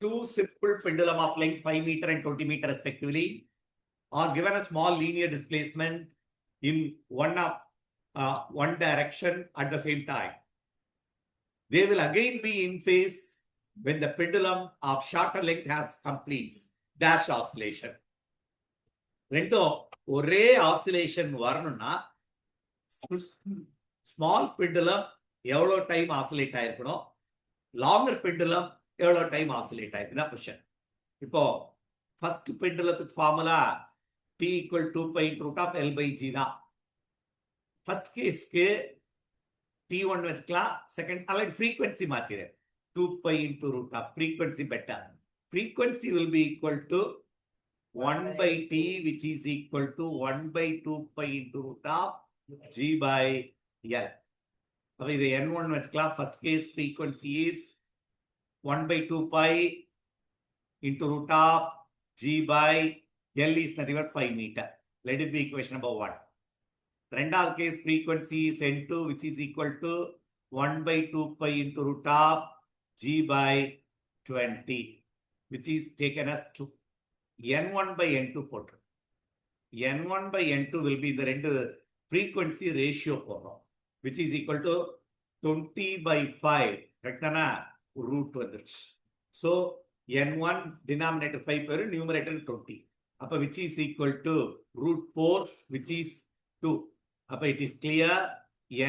two simple pendulum of length 5 meter and 20 meter respectively are given a small linear displacement in one direction at the same time. They will again be in phase when the pendulum of shorter length has completes dash oscillation. ரெண்டும் ஒரே oscillation வரணும்னா small pendulum எவ்வளோ time oscillate ஆயிருக்கணும், longer pendulum எவ்வளோ time oscillate ஆயிருக்கு தான் question. இப்போ first பெண்டுலத்துக்கு formula P = 2π√L/g தான். ஃபர்ஸ்ட் கேஸ்க்கு T1 வச்சுக்கலாம், செகண்ட் அல்லது frequency மாத்திரு 2π frequency better. Frequency will be equal to 1/t, which is equal to 1/2π√g/L. So this N1 வச்சுக்கலாம். First case frequency is 1/2π √g/L is nothing but 5 meter. Let it be equation number 1. ரெண்டாவது case frequency is N2, which is equal to 1/2π √g/20, which is taken as 2. N1/N2 போட்டு N1/N2 will be the ரெண்டு frequency ratio போடுறோம், which is equal to 20/5. கரெக்டானா root வந்துருச்சு. So N1 denominator 5 பேரு, numerator 20. அப்ப which is equal to √4, which is 2. அப்ப it is clear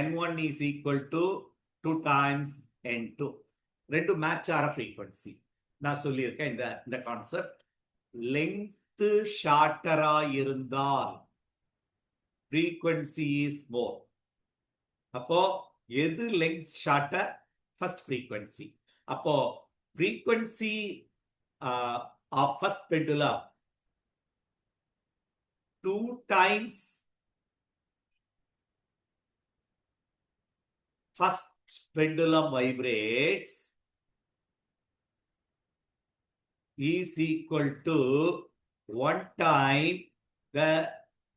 N1 is equal to 2 times N2. ரெண்டு match ஆற frequency. நான் சொல்லியிருக்கேன் இந்த கான்செப்ட். லெங்த் ஷார்ட்டரா இருந்தால் frequency is more. அப்போ எது லெங்த் ஷார்ட்டர்? First frequency. அப்போ frequency of first pendulum 2 times first pendulum vibrates is equal to 1 time the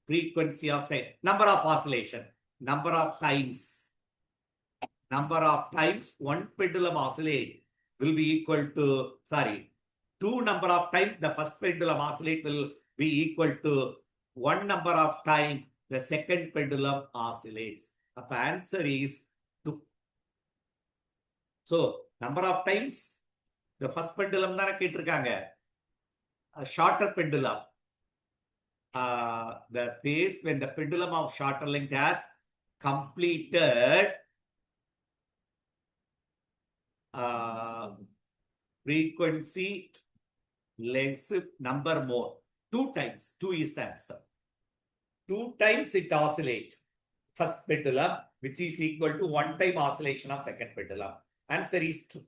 frequency of, say, number of oscillation, number of times one pendulum oscillate will be equal to, sorry, 2 number of times the first pendulum oscillate will be equal to 1 number of time the second pendulum oscillates. The answer is 2. So number of times the first pendulum தான கேட்டிருக்காங்க. Shorter pendulum, the phase when the pendulum of shorter length has completed frequency length number more, 2 times. 2 is the answer. 2 times it oscillate first pendulum, which is equal to 1 time oscillation of second pendulum. Answer is 2.